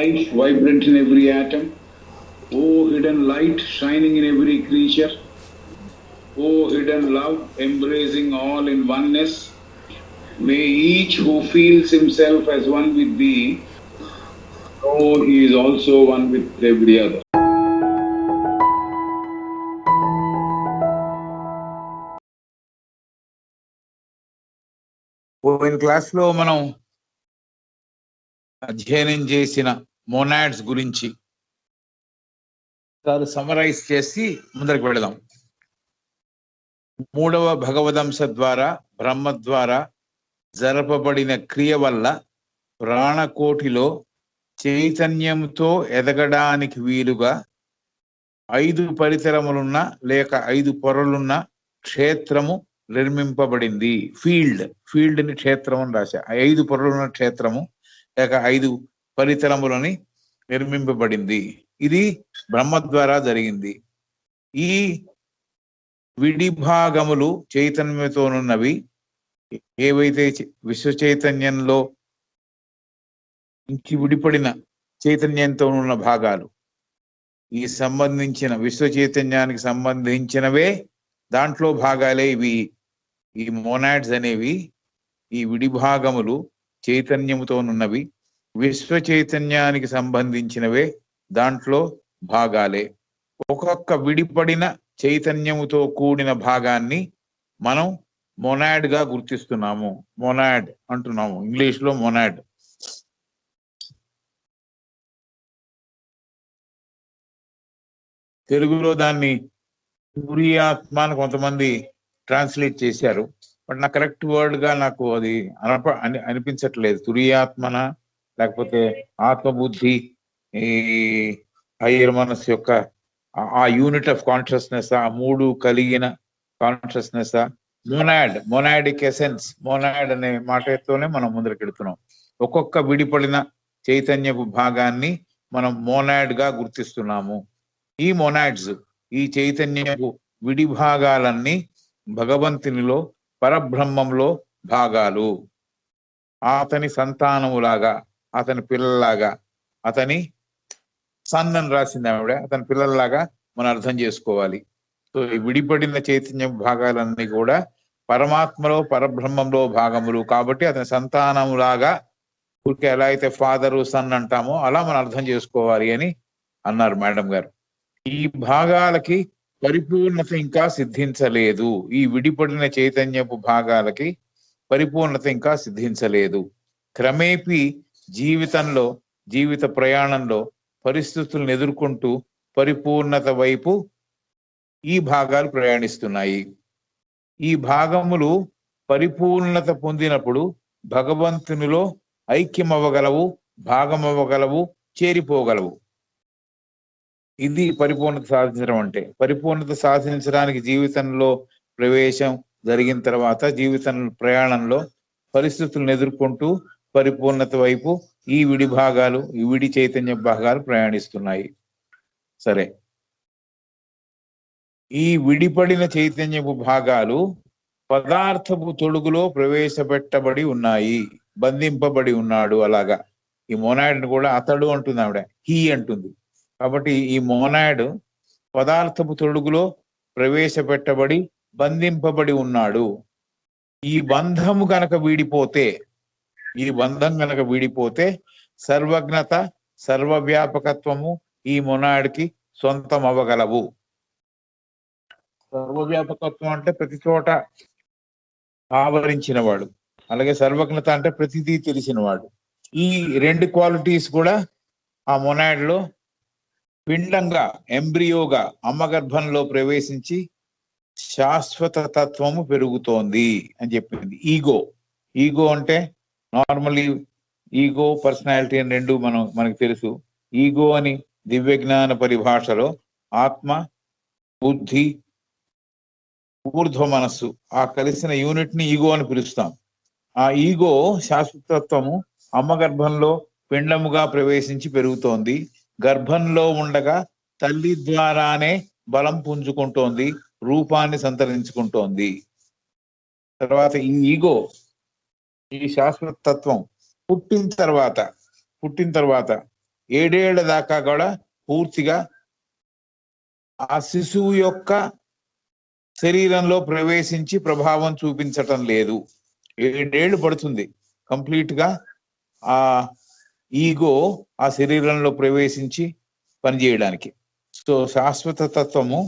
life vibrant in every atom. O hidden light shining in every creature. O hidden love embracing all in oneness. May each who feels himself as one with thee know he is also one with every other. పోయిన క్లాస్లో మనం అధ్యయనం చేసిన మోనాడ్స్ గురించి summarise చేసి ముందరికి వెళదాం. మూడవ భగవదంశ ద్వారా బ్రహ్మ ద్వారా జరపబడిన క్రియ వల్ల ప్రాణకోటిలో చైతన్యంతో ఎదగడానికి వీలుగా 5 పరిసరములున్న లేక 5 పొరలున్న క్షేత్రము నిర్మింపబడింది. ఫీల్డ్ ని క్షేత్రం అని రాశా. 5 పొరలున్న క్షేత్రము లేక 5 పరిసరములని నిర్మింపబడింది. ఇది బ్రహ్మ ద్వారా జరిగింది. ఈ విడిభాగములు చైతన్యతోనున్నవి. ఏవైతే విశ్వ చైతన్యంలో నుంచి విడిపడిన చైతన్యంతో ఉన్న భాగాలు ఈ సంబంధించిన విశ్వ చైతన్యానికి సంబంధించినవే, దాంట్లో భాగాలే ఇవి. ఈ మోనాడ్స్ అనేవి ఈ విడిభాగములు చైతన్యముతోనున్నవి, విశ్వ చైతన్యానికి సంబంధించినవే, దాంట్లో భాగాలే. ఒక్కొక్క విడిపడిన చైతన్యముతో కూడిన భాగాన్ని మనం మొనాడ్ గా గుర్తిస్తున్నాము. మొనాడ్ అంటున్నాము ఇంగ్లీష్ లో. మొనాడ్ తెలుగులో దాన్ని తురీయాత్మ అని కొంతమంది ట్రాన్స్లేట్ చేశారు. బట్ నా కరెక్ట్ వర్డ్ గా నాకు అది అనిపించట్లేదు. తురీయాత్మన లేకపోతే ఆత్మబుద్ధి, ఈ హయ్యర్ మనస్ యొక్క ఆ యూనిట్ ఆఫ్ కాన్షియస్నెస్, ఆ 3 కలిగిన కాన్షియస్నెస్, మొనాడిక్ ఎసెన్స్, మొనాడ్ అనే మాటతోనే మనం ముందరకెడుతున్నాం. ఒక్కొక్క విడిపడిన చైతన్యపు భాగాన్ని మనం మోనాడ్ గా గుర్తిస్తున్నాము. ఈ మొనాడ్స్, ఈ చైతన్యపు విడిభాగాలన్నీ భగవంతునిలో పరబ్రహ్మంలో భాగాలు. అతని సంతానములాగా, అతని పిల్లలాగా, అతని సన్ అని రాసింది ఆవిడ, అతని పిల్లల్లాగా మనం అర్థం చేసుకోవాలి. సో ఈ విడిపడిన చైతన్య భాగాలన్నీ కూడా పరమాత్మలో పరబ్రహ్మంలో భాగములు కాబట్టి అతని సంతానములాగా, ఊరికే ఎలా అయితే ఫాదరు సన్ అంటామో అలా మనం అర్థం చేసుకోవాలి అని అన్నారు మేడం గారు. ఈ భాగాలకి పరిపూర్ణత ఇంకా సిద్ధించలేదు. ఈ విడిపడిన చైతన్యపు భాగాలకి పరిపూర్ణత ఇంకా సిద్ధించలేదు. క్రమేపీ జీవితంలో, జీవిత ప్రయాణంలో పరిస్థితులను ఎదుర్కొంటూ పరిపూర్ణత వైపు ఈ భాగాలు ప్రయాణిస్తున్నాయి. ఈ భాగములు పరిపూర్ణత పొందినప్పుడు భగవంతునిలో ఐక్యమవ్వగలవు, భాగమవ్వగలవు, చేరిపోగలవు. ఇది పరిపూర్ణత సాధించడం అంటే. పరిపూర్ణత సాధించడానికి జీవితంలో ప్రవేశం జరిగిన తర్వాత జీవితం ప్రయాణంలో పరిస్థితులను ఎదుర్కొంటూ పరిపూర్ణత వైపు ఈ విడి భాగాలు, ఈ విడి చైతన్య భాగాలు ప్రయాణిస్తున్నాయి. సరే, ఈ విడిపడిన చైతన్యపు భాగాలు పదార్థపు తొడుగులో ప్రవేశపెట్టబడి ఉన్నాయి, బంధింపబడి ఉన్నాడు. అలాగా ఈ మోనాడ్ కూడా అతడు అంటుంది ఆవిడ, హీ అంటుంది. కాబట్టి ఈ మోనాడ్ పదార్థపు తొడుగులో ప్రవేశపెట్టబడి బంధింపబడి ఉన్నాడు. ఈ బంధము గనక వీడిపోతే, ఈ బంధం గనక వీడిపోతే సర్వజ్ఞత, సర్వవ్యాపకత్వము ఈ మొనాడ్కి సొంతం అవ్వగలవు. సర్వవ్యాపకత్వం అంటే ప్రతి చోట ఆవరించినవాడు, అలాగే సర్వజ్ఞత అంటే ప్రతిదీ తెలిసినవాడు. ఈ 2 క్వాలిటీస్ కూడా ఆ మొనాడ్లో పిండంగా, ఎంబ్రియోగా అమ్మగర్భంలో ప్రవేశించి శాశ్వత తత్వము పెరుగుతోంది అని చెప్పింది. ఈగో అంటే నార్మల్లీ ఈగో, పర్సనాలిటీ అని 2 మనకు తెలుసు. ఈగో అని దివ్య జ్ఞాన పరిభాషలో ఆత్మ, బుద్ధి, ఊర్ధ్వ మనస్సు ఆ కలిసిన యూనిట్ ని ఈగో అని పిలుస్తాం. ఆ ఈగో శాశ్వతత్వము అమ్మగర్భంలో పిండముగా ప్రవేశించి పెరుగుతోంది. గర్భంలో ఉండగా తల్లి ద్వారానే బలం పుంజుకుంటోంది, రూపాన్ని సంతరించుకుంటోంది. తర్వాత ఈ ఈగో, ఈ శాశ్వత తత్వం పుట్టిన తర్వాత 7 ఏళ్ల దాకా కూడా పూర్తిగా ఆ శిశువు యొక్క శరీరంలో ప్రవేశించి ప్రభావం చూపించటం లేదు. 7 ఏళ్ళు పడుతుంది కంప్లీట్ గా ఆ ఈగో ఆ శరీరంలో ప్రవేశించి పనిచేయడానికి. సో శాశ్వత తత్వము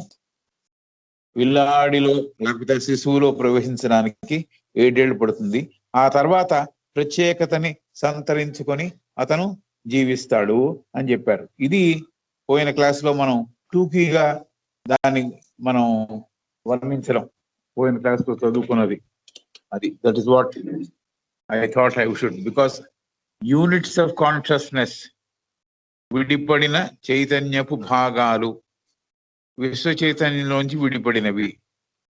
విల్లాడిలో లేకపోతే శిశువులో ప్రవేశించడానికి 7 ఏళ్ళు పడుతుంది. ఆ తర్వాత ప్రత్యేకతని సంతరించుకొని అతను జీవిస్తాడు అని చెప్పారు. ఇది పోయిన క్లాస్ లో మనం టూకీగా దాన్ని మనం వర్ణించడం పోయిన క్లాస్ లో చదువుకున్నది. అది that is what I thought I should, because units of consciousness విడిపడిన చైతన్యపు భాగాలు విశ్వ చైతన్యంలోంచి విడిపడినవి.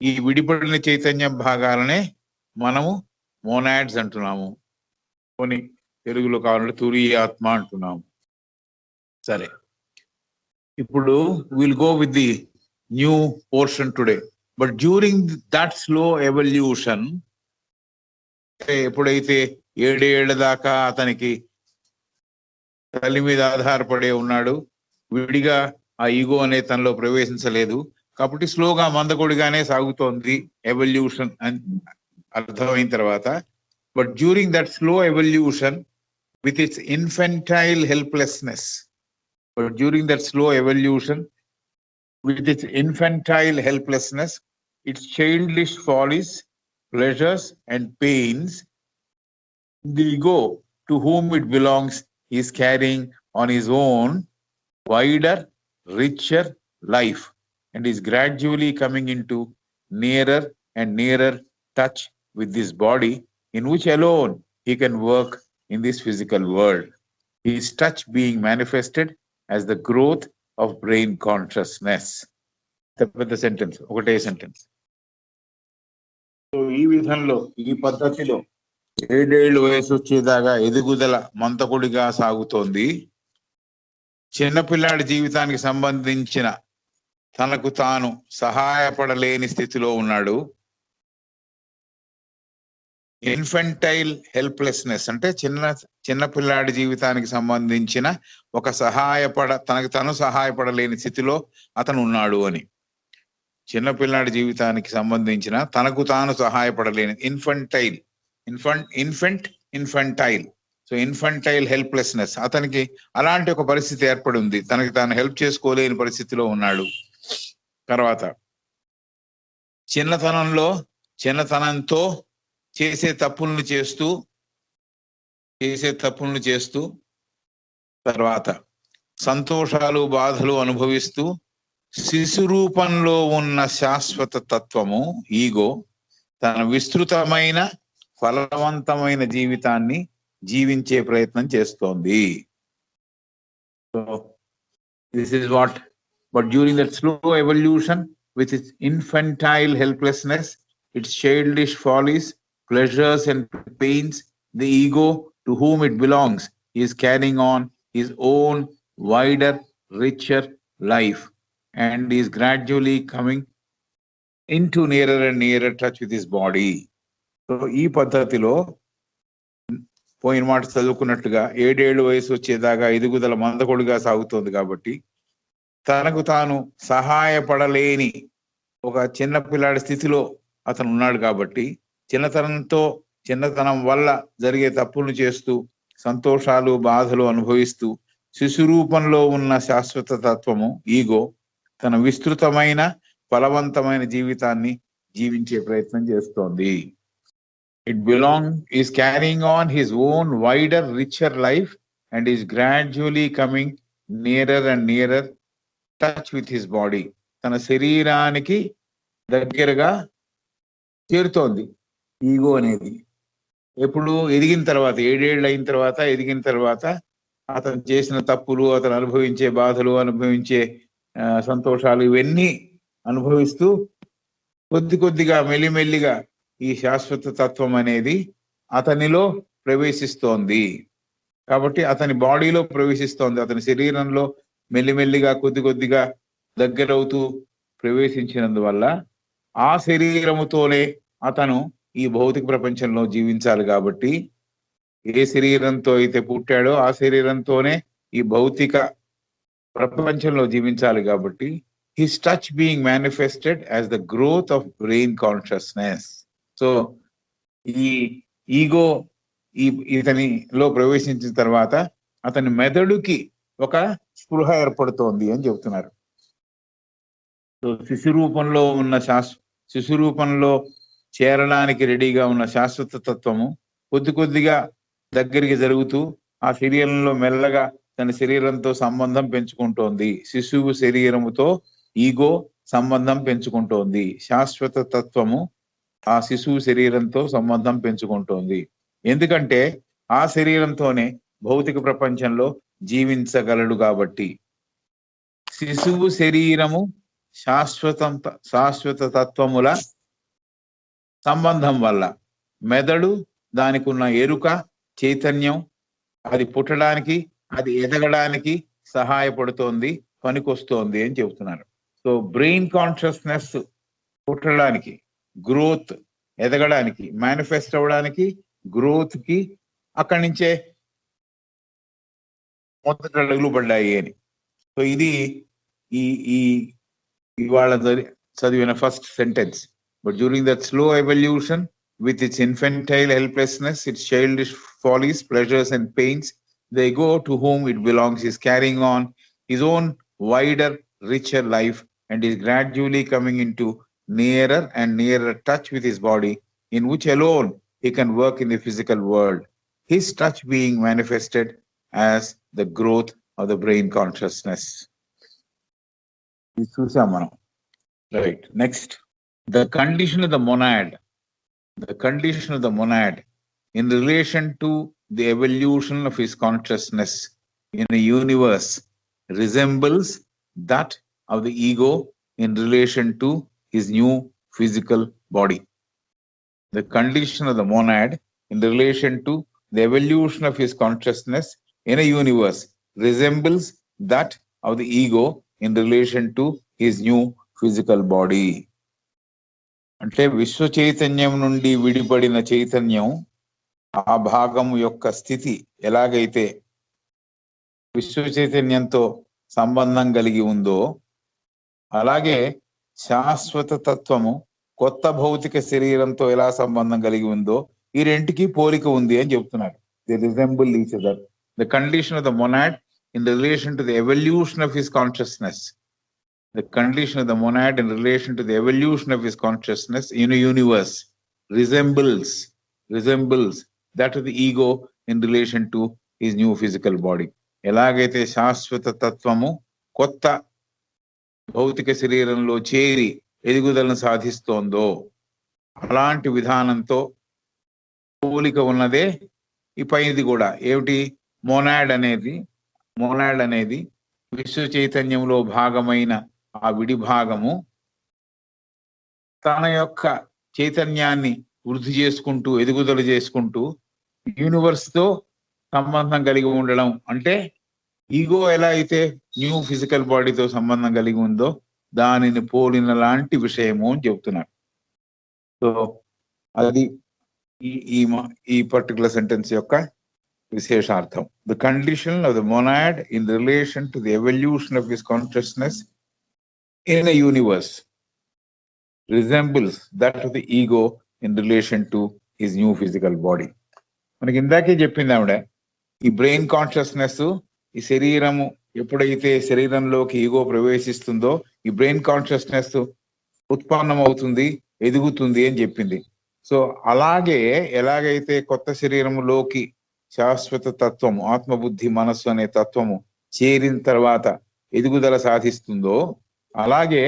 ఈ విడిపడిన చైతన్య భాగాలనే మనము మోనాడ్స్ అంటున్నాము, కొన్ని తెలుగులో కావాలంటే తురీయాత్మ అంటున్నాము. సరే, ఇప్పుడు will go with the new portion today. But during that slow evolution, ఎప్పుడైతే 7 ఏళ్ల దాకా అతనికి తల్లి మీద ఆధారపడే ఉన్నాడు, విడిగా ఆ ఈగో అనే తనలో ప్రవేశించలేదు కాబట్టి స్లోగా మందకొడిగానే సాగుతోంది ఎవల్యూషన్ అని అర్థమైన తర్వాత. But during that slow evolution with its infantile helplessness, but during that slow evolution with its infantile helplessness, its childish follies, pleasures and pains, the ego to whom it belongs is carrying on his own wider, richer life and is gradually coming into nearer and nearer touch with this body in which alone he can work in this physical world. His touch being manifested as the growth of brain consciousness. The sentence, ఒకటే sentence. So ఈ విధంలో ఈ పద్ధతిలో 7 ఏళ్ళు వయసు వచ్చేదాకా ఎదుగుదల మంతకుడిగా సాగుతోంది. చిన్నపిల్లాడి జీవితానికి సంబంధించిన తనకు తాను సహాయపడలేని స్థితిలో ఉన్నాడు. ఇన్ఫెంటైల్ హెల్ప్లెస్నెస్ అంటే చిన్న పిల్లాడి జీవితానికి సంబంధించిన ఒక తనకు తను సహాయపడలేని స్థితిలో అతను ఉన్నాడు అని. చిన్న పిల్లాడి జీవితానికి సంబంధించిన తనకు తాను సహాయపడలేని ఇన్ఫెంటైల్ సో ఇన్ఫెంటైల్ హెల్ప్లెస్నెస్, అతనికి అలాంటి ఒక పరిస్థితి ఏర్పడి ఉంది, తనకి తాను హెల్ప్ చేసుకోలేని పరిస్థితిలో ఉన్నాడు. తర్వాత చిన్నతనంతో చేసే తప్పులను చేస్తూ తర్వాత సంతోషాలు బాధలు అనుభవిస్తూ శిశు రూపంలో ఉన్న శాశ్వత తత్వము ఈగో తన విస్తృతమైన ఫలవంతమైన జీవితాన్ని జీవించే ప్రయత్నం చేస్తోంది. So this is what. But during that slow evolution with its infantile helplessness, its childish follies, pleasures and pains, the ego to whom it belongs is carrying on his own wider, richer life and is gradually coming into nearer and nearer touch with his body. So ఈ పద్ధతిలో పోయిన మాట చదువుకున్నట్టుగా 7 ఏళ్ళు వయసు వచ్చేదాకా ఎదుగుదల మందకొడిగా సాగుతోంది కాబట్టి తనకు తాను సహాయపడలేని ఒక చిన్న పిల్లాడి స్థితిలో అతను ఉన్నాడు కాబట్టి చిన్నతనం వల్ల జరిగే తప్పులను చేస్తూ సంతోషాలు బాధలు అనుభవిస్తూ శిశు రూపంలో ఉన్న శాశ్వత తత్వము ఈగో తన విస్తృతమైన ఫలవంతమైన జీవితాన్ని జీవించే ప్రయత్నం చేస్తోంది. is carrying on his own wider, richer life and is gradually coming nearer and nearer touch with his body. తన శరీరానికి దగ్గరగా చేరుతోంది ఈగో అనేది. ఎప్పుడు ఎదిగిన తర్వాత 7 ఏళ్ళు అయిన తర్వాత ఎదిగిన తర్వాత అతను చేసిన తప్పులు, అతను అనుభవించే బాధలు, అనుభవించే సంతోషాలు ఇవన్నీ అనుభవిస్తూ కొద్దిగా మెల్లిమెల్లిగా ఈ శాశ్వత తత్వం అనేది అతనిలో ప్రవేశిస్తోంది. కాబట్టి అతని బాడీలో ప్రవేశిస్తోంది, అతని శరీరంలో మెల్లిమెల్లిగా కొద్దిగా దగ్గరవుతూ ప్రవేశించినందువల్ల ఆ శరీరముతోనే అతను ఈ భౌతిక ప్రపంచంలో జీవించాలి. కాబట్టి ఏ శరీరంతో అయితే పుట్టాడో ఆ శరీరంతోనే ఈ భౌతిక ప్రపంచంలో జీవించాలి కాబట్టి his touch being manifested as the growth of brain consciousness. So ఈ ఈగో ఇతనిలో ప్రవేశించిన తర్వాత అతని మెదడుకి ఒక స్పృహ ఏర్పడుతోంది అని చెబుతున్నారు. సో శిశు రూపంలో చేరడానికి రెడీగా ఉన్న శాశ్వత తత్వము కొద్దిగా దగ్గరికి జరుగుతూ ఆ శరీరంలో మెల్లగా తన శరీరంతో సంబంధం పెంచుకుంటోంది. శిశువు శరీరముతో ఈగో సంబంధం పెంచుకుంటోంది. శాశ్వత తత్వము ఆ శిశువు శరీరంతో సంబంధం పెంచుకుంటోంది. ఎందుకంటే ఆ శరీరంతోనే భౌతిక ప్రపంచంలో జీవించగలడు కాబట్టి. శిశువు శరీరము శాశ్వత తత్వముల సంబంధం వల్ల మెదడు దానికి ఉన్న ఎరుక చైతన్యం అది పుట్టడానికి అది ఎదగడానికి సహాయపడుతోంది, పనికొస్తోంది అని చెబుతున్నారు. సో బ్రెయిన్ కాన్షియస్నెస్ పుట్టడానికి, గ్రోత్ ఎదగడానికి, మేనిఫెస్ట్ అవ్వడానికి, గ్రోత్ కి అక్కడి నుంచే మొదటి అడుగులు పడ్డాయి అని. సో ఇది ఈ ఇవాళ చదివిన first sentence. But during that slow evolution with its infantile helplessness, its childish follies, pleasures and pains, the ego to whom it belongs is carrying on his own wider, richer life and is gradually coming into nearer and nearer touch with his body, in which alone he can work in the physical world, his touch being manifested as the growth of the brain consciousness. Right. Next, the condition of the monad. The condition of the monad in relation to the evolution of his consciousness in a universe resembles that of the ego in relation to his new physical body. The condition of the monad in relation to the evolution of his consciousness in a universe resembles that of the ego in relation to his new physical body. అంటే విశ్వ చైతన్యం నుండి విడిపడిన చైతన్యం ఆ భాగం యొక్క స్థితి ఎలాగైతే విశ్వ చైతన్యంతో సంబంధం కలిగి ఉందో అలాగే శాశ్వత తత్వము కొత్త భౌతిక శరీరంతో ఎలా సంబంధం కలిగి ఉందో ఈ రెంటికి పోలిక ఉంది అని చెప్తున్నారు. They resemble each other. The condition of the monad in relation to the evolution of his consciousness. The condition of the monad in relation to the evolution of his consciousness in a universe resembles that of the ego in relation to his new physical body. ఎలాగైతే శాశ్వత తత్వము కొత్త భౌతిక శరీరంలో చేరి ఎదుగుదలను సాధిస్తోందో అలాంటి విధానంతో పోలిక ఉన్నదే ఈ పైది కూడా. ఏమిటి? మొనాడ్ అనేది విశ్వ చైతన్యంలో భాగమైన ఆ విడి భాగము తన యొక్క చైతన్యాన్ని వృద్ధి చేసుకుంటూ ఎదుగుదల చేసుకుంటూ యూనివర్స్ తో సంబంధం కలిగి ఉండడం. అంటే ఈగో ఎలా అయితే న్యూ ఫిజికల్ బాడీతో సంబంధం కలిగి ఉందో దానిని పోలిన లాంటి విషయము అని చెప్తున్నారు. సో అది ఈ పర్టికులర్ సెంటెన్స్ యొక్క విశేషార్థం. The condition of the monad in relation to the evolution of his consciousness in a universe resembles that of the ego in relation to his new physical body. మనకి ఇందాకే చెప్పింది ఆవిడ, ఈ brain consciousness ఈ శరీరము ఎప్పుడైతే శరీరంలోకి ఈగో ప్రవేశిస్తుందో ఈ బ్రెయిన్ కాన్షియస్నెస్ ఉత్పన్నం అవుతుంది, ఎదుగుతుంది అని చెప్పింది. సో అలాగే ఎలాగైతే కొత్త శరీరములోకి శాశ్వత తత్వము ఆత్మబుద్ధి మనస్సు అనే తత్వము చేరిన తర్వాత ఎదుగుదల సాధిస్తుందో అలాగే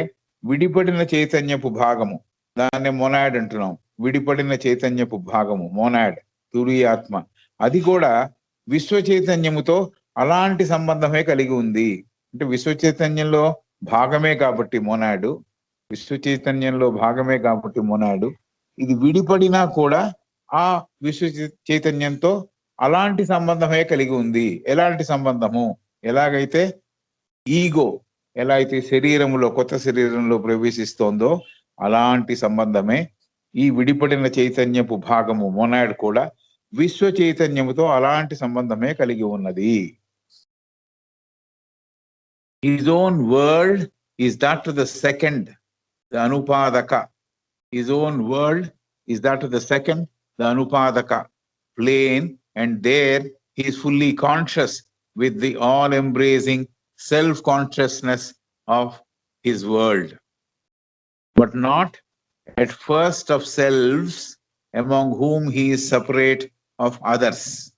విడిపడిన చైతన్యపు భాగము, దాన్ని మొనాడ్ అంటున్నాం. విడిపడిన చైతన్యపు భాగము మొనాడ్, తురీయాత్మ, అది కూడా విశ్వ చైతన్యముతో అలాంటి సంబంధమే కలిగి ఉంది. అంటే విశ్వ చైతన్యంలో భాగమే కాబట్టి మొనాడు, విశ్వ చైతన్యంలో భాగమే కాబట్టి మొనాడు ఇది విడిపడినా కూడా ఆ విశ్వ చైతన్యంతో అలాంటి సంబంధమే కలిగి ఉంది. ఎలాంటి సంబంధము? ఎలాగైతే ఈగో ఎలా అయితే శరీరంలో కొత్త శరీరంలో ప్రవేశిస్తోందో అలాంటి సంబంధమే ఈ విడిపడిన చైతన్యపు భాగము మొనాడ్ కూడా విశ్వ చైతన్యముతో అలాంటి సంబంధమే కలిగి ఉన్నది. His own world is that of the second, the Anupadaka. His own world is that of the second, the Anupadaka plane, and there he is fully conscious with the all-embracing self-consciousness of his world, but not at first of selves among whom he is separate of others.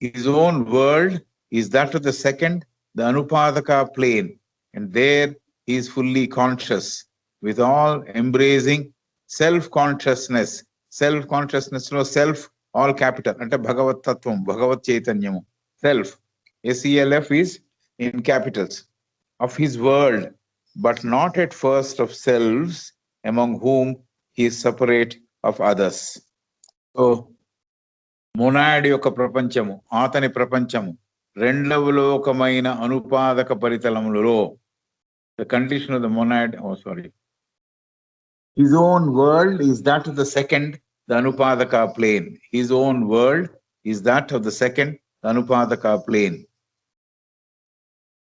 His own world is that of the second, the Anupadaka plane, and there he is fully conscious with all embracing self-consciousness. Self-consciousness no self, all capital, ante Bhagavat Tattvam, Bhagavat Chaitanyamu, self, SELF is in capitals, of his world, but not at first of selves among whom he is separate of others. So, monad యొక్క ప్రపంచము, అతని ప్రపంచము రెండవ లోకమైన అనుపాదక పరితలములలో, the condition of the monad, his own world is that of the second, the anupadaka plane. His own world is that of the second, the anupadaka plane.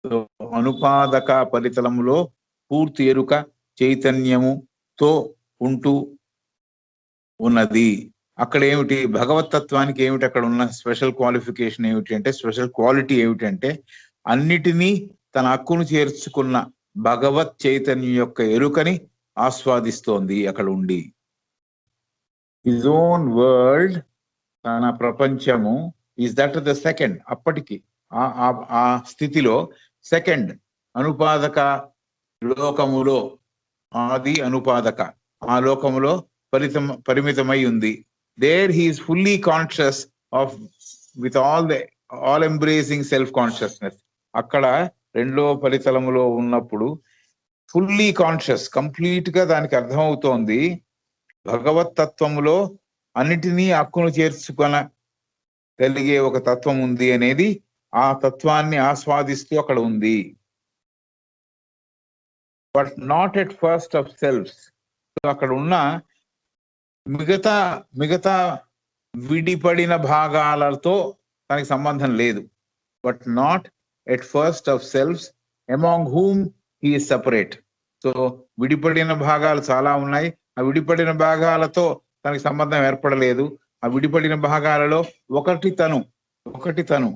So అనుపాదక పరితలములో పూర్తి ఎరుక చైతన్యముతో ఉంటూ ఉన్నది. అక్కడ ఏమిటి భగవతత్వానికి ఏమిటి అక్కడ ఉన్న స్పెషల్ క్వాలిఫికేషన్ ఏమిటి అంటే, స్పెషల్ క్వాలిటీ ఏమిటంటే, అన్నిటినీ తన హక్కును చేర్చుకున్న భగవత్ చైతన్యం యొక్క ఎరుకని ఆస్వాదిస్తోంది అక్కడ ఉండి. హిజ్ ఓన్ వరల్డ్, తన ప్రపంచము, ఈజ్ దట్ ద సెకండ్, అప్పటికి ఆ స్థితిలో సెకండ్ అనుపాదక లోకములో, ఆది అనుపాదక ఆ లోకములో పరిమితమై ఉంది. There he is fully conscious of with all embracing self consciousness. అక్కడ రెండో పరితలములో ఉన్నప్పుడు ఫుల్లీ కాన్షియస్, కంప్లీట్ గా దానికి అర్థమవుతోంది భగవత్ తత్వములో అన్నిటినీ హక్కును చేర్చుకొన కలిగే ఒక తత్వం ఉంది అనేది, ఆ తత్వాన్ని ఆస్వాదిస్తూ అక్కడ ఉంది. But not at first of selfs, అక్కడ ఉన్న మిగతా విడిపడిన భాగాలతో తనకి సంబంధం లేదు. But not at first of selfs among whom he is separate. So విడిపడిన భాగాలు చాలా ఉన్నాయి, ఆ విడిపడిన భాగాలతో తనకి సంబంధం ఏర్పడలేదు. ఆ విడిపడిన భాగాలలో ఒకటి తను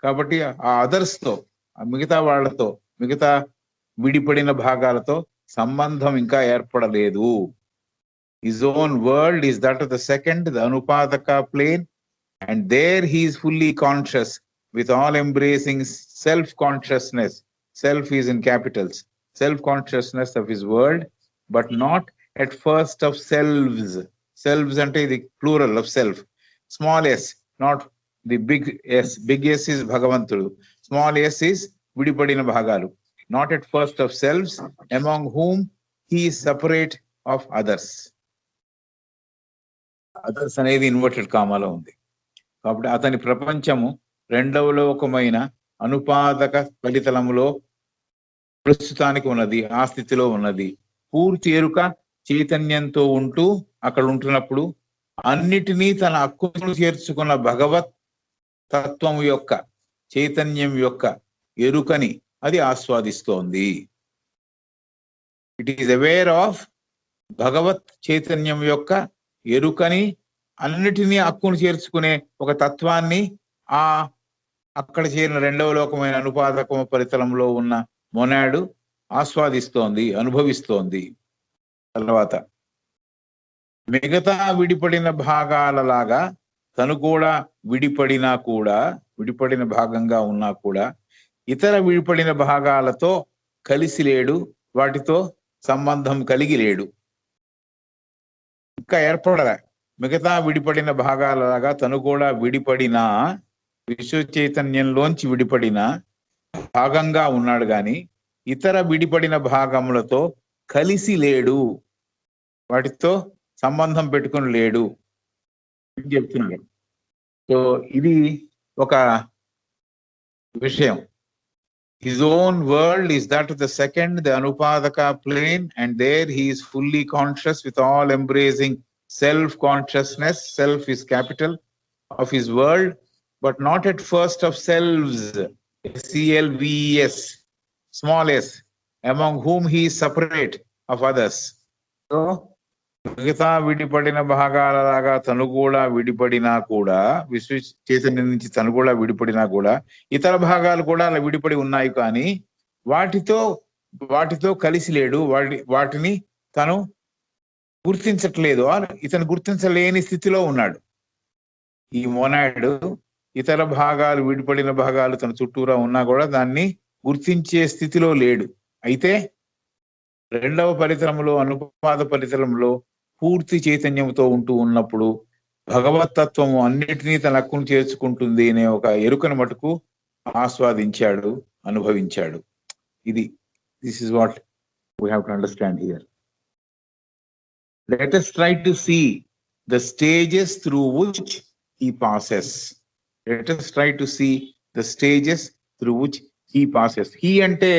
కాబట్టి ఆ అదర్స్ తో, ఆ మిగతా వాళ్లతో, మిగతా విడిపడిన భాగాలతో సంబంధం ఇంకా ఏర్పడలేదు. His own world is that of the second, the anupadaka plane, and there he is fully conscious with all embracing self-consciousness. Self is in capitals, self-consciousness of his world, but not at first of selves. Selves ante the plural of self. Small s, not the big S. Big S is Bhagavantudu. Small s is vidipadina bhagalu. Not at first of selves among whom he is separate of others. Others అనేది inverted కామాలో ఉంది. కాబట్టి అతని ప్రపంచము రెండవ లోకమైన అనుపాదక ఫలితలములో ప్రస్తుతానికి ఉన్నది, ఆ స్థితిలో ఉన్నది. పూర్తి ఎరుక చైతన్యంతో ఉంటూ అక్కడ ఉంటున్నప్పుడు అన్నిటినీ తన హక్కును చేర్చుకున్న భగవత్ తత్వము యొక్క, చైతన్యం యొక్క ఎరుకని అది ఆస్వాదిస్తోంది. ఇట్ ఈస్ అవేర్ ఆఫ్ భగవత్ చైతన్యం యొక్క ఎరుకని, అన్నిటినీ హక్కును చేర్చుకునే ఒక తత్వాన్ని అక్కడ చేరిన రెండవ లోకమైన అనుపాదక పరితలంలో ఉన్న మొనాడు ఆస్వాదిస్తోంది, అనుభవిస్తోంది. తర్వాత మిగతా విడిపడిన భాగాలలాగా తను కూడా విడిపడిన భాగంగా ఉన్నా కూడా ఇతర విడిపడిన భాగాలతో కలిసి లేడు, వాటితో సంబంధం కలిగి లేడు, ఇంకా ఏర్పడలే. మిగతా విడిపడిన భాగాలలాగా తను కూడా విడిపడిన, విశ్వ చైతన్యంలోంచి విడిపడిన భాగంగా ఉన్నాడు గాని ఇతర విడిపడిన భాగములతో కలిసి లేడు, వాటితో సంబంధం పెట్టుకుని లేడు చెప్తున్నాడు. సో ఇది ఒక విషయం. His own world is that of the second, the anupadaka plane, and there he is fully conscious with all embracing self-consciousness. Self is capital of his world, but not at first of selves SELVES, small s, among whom he is separate of others. So మిగతా విడిపడిన భాగాలలాగా తను కూడా విడిపడినా కూడా, విశ్వ చైతన్యం నుంచి తను కూడా విడిపడినా కూడా ఇతర భాగాలు కూడా అలా విడిపడి ఉన్నాయి, కానీ వాటితో కలిసి లేడు. వాటిని తను గుర్తించట్లేదు, ఇతను గుర్తించలేని స్థితిలో ఉన్నాడు. ఈ మోనాడ్ ఇతర భాగాలు, విడిపడిన భాగాలు తన చుట్టూరా ఉన్నా కూడా దాన్ని గుర్తించే స్థితిలో లేడు. అయితే రెండవ పరితరంలో, అనుపాద పరితరంలో పూర్తి చైతన్యంతో ఉంటూ ఉన్నప్పుడు భగవతత్వము అన్నిటినీ తన హక్కును చేర్చుకుంటుంది అనే ఒక ఎరుకను మటుకు ఆస్వాదించాడు, అనుభవించాడు. This is what we have to understand here. Let us try to see the stages through which he passes. Let us try to see the stages through which he passes. He ante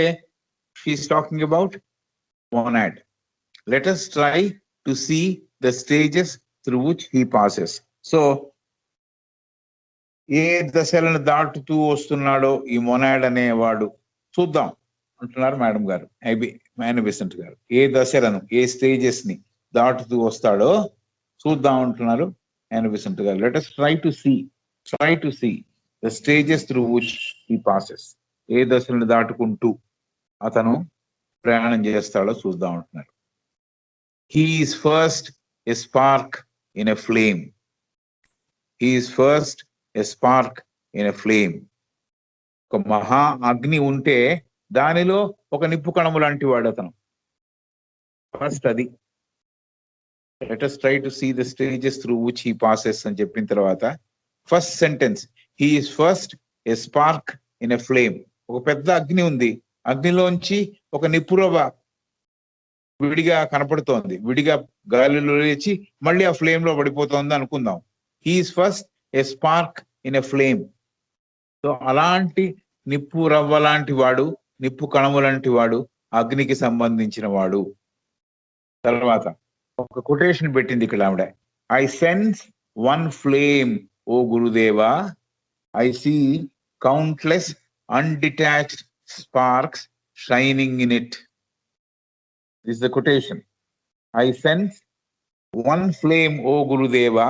she is talking about monad. Let us try to see the stages through which he passes. So ఏ దశలను దాటుతూ వస్తున్నాడో ఈ monad అనేవాడు చూద్దాం అంటున్నారు madam గారు, మేన Besant గారు. ఏ దశలను, ఏ stages ని దాటుతూ వస్తాడో చూద్దాం అంటున్నారు మేన బెసెంట్ గారు. Let us try to see the stages through which he passes. ఏ దశలను దాటుకుంటూ అతను ప్రయాణం చేస్తాడో చూద్దాం అంటున్నారు. He is first a spark in a flame. He is first a spark in a flame. ఒక మహా అగ్ని ఉంటే దానిలో ఒక నిప్పు కణము లాంటి వాడు అతను. ఫస్ట్ అది. Let us try to see the stages through which he passes అని చెప్పిన తర్వాత first sentence, he is first a spark in a flame. ఒక పెద్ద అగ్ని ఉంది, అగ్నిలోంచి ఒక నిప్పురవ్వ విడిగా కనపడుతోంది, విడిగా గాలిలో లేచి మళ్ళీ ఆ ఫ్లేమ్ లో పడిపోతోంది అనుకుందాం. he is first a spark in a flame. So అలాంటి నిప్పు రవ్వ లాంటి వాడు, నిప్పు కణము లాంటి వాడు, అగ్నికి సంబంధించిన వాడు. తర్వాత ఒక కొటేషన్ పెట్టింది ఇక్కడ ఆవిడ. I sense one flame O Gurudeva, I see countless undetached sparks shining in it. This is the quotation. I sense one flame, O Gurudeva.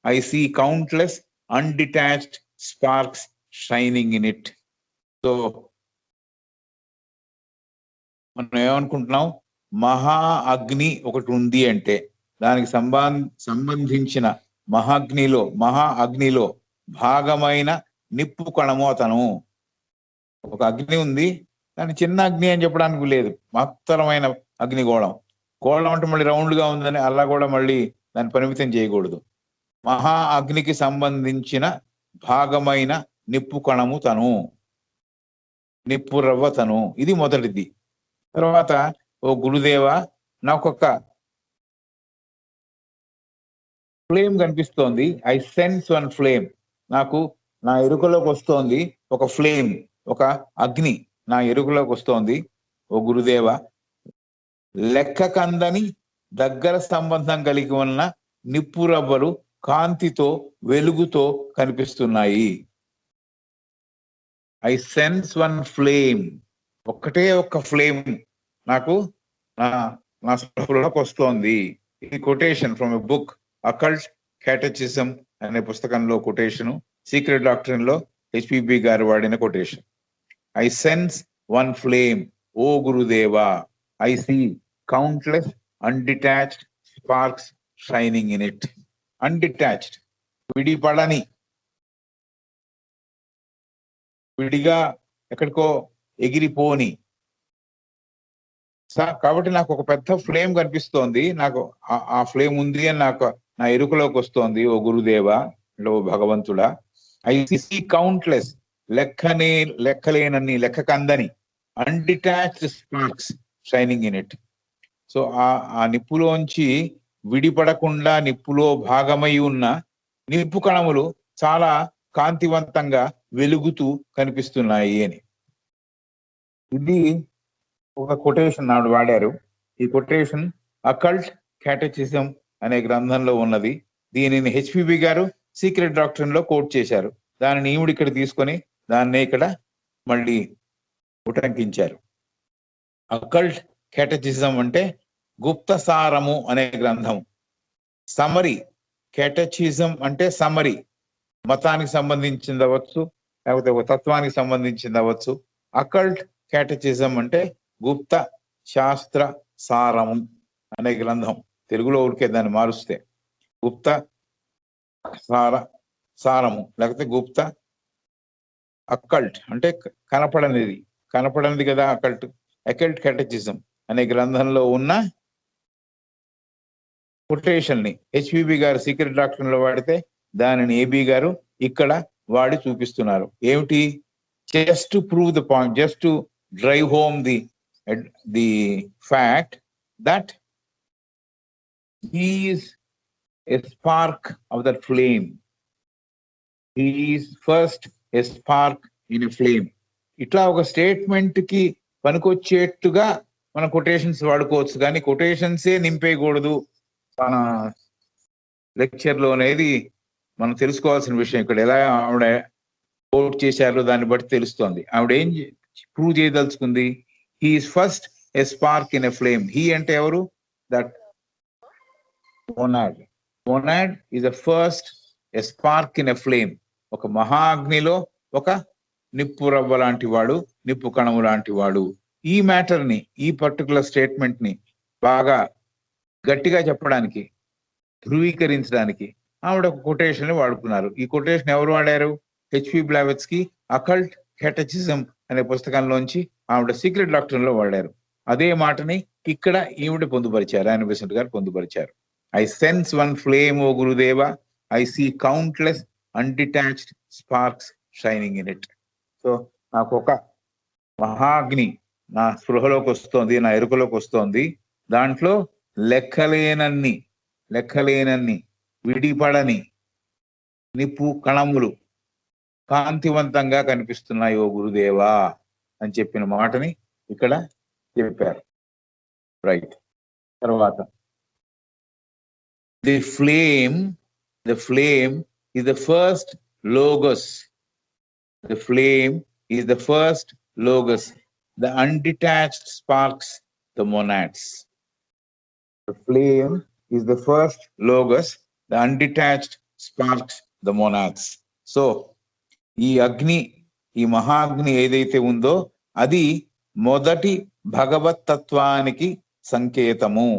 I see countless undetached sparks shining in it. So, మనం ఏమనుకుంటున్నాం, మహా అగ్ని ఒకటి ఉంది అంటే దానికి సంబంధించిన మహా అగ్నిలో భాగమైన నిప్పు కణము అతను. ఒక అగ్ని ఉంది, దాని చిన్న అగ్ని అని చెప్పడానికి లేదు, మహత్తరమైన అగ్నిగోళం. గోళం అంటే మళ్ళీ రౌండ్ గా ఉందని అలా కూడా మళ్ళీ దాన్ని పరిమితం చేయకూడదు. మహా అగ్నికి సంబంధించిన భాగమైన నిప్పు కణము తను, నిప్పు రవ్వ తను. ఇది మొదటిది. తర్వాత, ఓ గురుదేవ, నాకొక ఫ్లేమ్ కనిపిస్తోంది. I sense one flame. నాకు నా ఎరుకలోకి వస్తోంది ఒక ఫ్లేమ్, ఒక అగ్ని నా ఎరుకలోకి వస్తోంది. ఓ గురుదేవ, లెక్క కందని దగ్గర సంబంధం కలిగి ఉన్న నిప్పు రవ్వలు కాంతితో, వెలుగుతో కనిపిస్తున్నాయి. I sense one flame. ఒక్కటే ఒక్క ఫ్లేమ్ నాకు నా స్పృహలోకి వస్తోంది. ఈ quotation from a book occult catechism అనే పుస్తకంలో కొటేషను, సీక్రెట్ డాక్ట్రిన్ లో HPB గారు వాడిన quotation. I sense one flame O Gurudeva, I see countless undetached sparks shining in it. Undetached, విడిపడని, విడిగా ఎక్కడికో ఎగిరిపోని. కాబట్టి నాకు ఒక పెద్ద ఫ్లేమ్ కనిపిస్తోంది, నాకు ఆ ఫ్లేమ్ ఉంది అని నాకు నా ఎరుకలోకి వస్తోంది. ఓ గురుదేవా, ఓ భగవంతుడా. ఐ సీ కౌంట్లెస్, లెక్కలేనన్ని, లెక్కకందని undetached sparks shining in it. So ఆ నిప్పులోంచి విడిపడకుండా నిప్పులో భాగమై ఉన్న నిప్పు కణములు చాలా కాంతివంతంగా వెలుగుతూ కనిపిస్తున్నాయి అని. ఇది ఒక కొటేషన్ నాడు వాడారు. ఈ కొటేషన్ అకల్ట్ క్యాటెచిజం అనే గ్రంథంలో ఉన్నది. దీనిని HPB గారు సీక్రెట్ డాక్ట్రిన్ లో కోట్ చేశారు. దానిని ఈవిడ ఇక్కడ తీసుకొని దాన్నే ఇక్కడ మళ్ళీ ఉటంకించారు. అకల్ట్ కేటచిజం అంటే గుప్త సారము అనే గ్రంథం. సమరీ కేటచిజం అంటే సమరీ, మతానికి సంబంధించింది అవ్వచ్చు, లేకపోతే ఒక తత్వానికి సంబంధించింది అవ్వచ్చు. అకల్ట్ కేటచిజం అంటే గుప్త శాస్త్ర సారము అనే గ్రంథం. తెలుగులో ఊరికే దాన్ని మారుస్తే గుప్త సారము, లేకపోతే గుప్త అకల్ట్ అంటే కనపడనిది కదా అకల్ట్. అకల్ట్ కేటచిజం అనే గ్రంథంలో ఉన్న కొటేషన్ ని హెచ్పిబి గారు సీక్రెట్ డాక్టర్ లో వాడితే దానిని ఏబి గారు ఇక్కడ వాడి చూపిస్తున్నారు. ఏమిటి? Just to prove the point, just to drive home the fact that he is a spark of that flame. He is first a spark in a flame. ఇట్లా ఒక స్టేట్మెంట్ కి పనికొచ్చేట్టుగా మన కొటేషన్స్ వాడుకోవచ్చు, కానీ కొటేషన్సే నింపేయకూడదు మన లెక్చర్ లో అనేది మనం తెలుసుకోవాల్సిన విషయం. ఇక్కడ ఎలా ఆవిడ కోట్ చేశారో దాన్ని బట్టి తెలుస్తోంది. ఆవిడ ఏం ప్రూవ్ చేయదలుచుకుంది? He is first a spark in a flame. He అంటే ఎవరు? That monad. Monad is the first a spark in a flame. ఒక మహాగ్నిలో ఒక నిప్పు రవ్వ లాంటి వాడు, నిప్పు కణము లాంటి వాడు. ఈ మ్యాటర్ ని, ఈ పర్టికులర్ స్టేట్మెంట్ ని బాగా గట్టిగా చెప్పడానికి, ధృవీకరించడానికి ఆవిడ ఒక కొటేషన్ ని వాడుకున్నారు. ఈ కొటేషన్ ఎవరు వాడారు? హెచ్పి బ్లావెట్స్కీ అకల్ట్ కేటచిజం అనే పుస్తకంలోంచి ఆవిడ సీక్రెట్ డాక్టర్ లో వాడారు. అదే మాటని ఇక్కడ ఈవిడ పొందుపరిచారు, ఆయన బెసెంట్ గారు పొందుపరిచారు. I sense one flame O Gurudeva, I see countless undetached sparks shining in it. So నాకు ఒక మహాగ్ని నా స్పృహలోకి వస్తోంది, నా ఎరుకలోకి వస్తోంది. దాంట్లో లెక్కలేనన్ని విడిపడని నిప్పు కణములు కాంతివంతంగా కనిపిస్తున్నాయి ఓ గురుదేవా అని చెప్పిన మాటని ఇక్కడ చెప్పారు. రైట్. తర్వాత the flame is the first logos. The flame is the first logos. The undetached sparks the monads. The flame is the first logos. The undetached sparks the monads. So, ఈ అగ్ని, ఈ మహాగ్ని ఏదైతే ఉందో అది మొదటి భగవత్ తత్వానికి సంకేతము.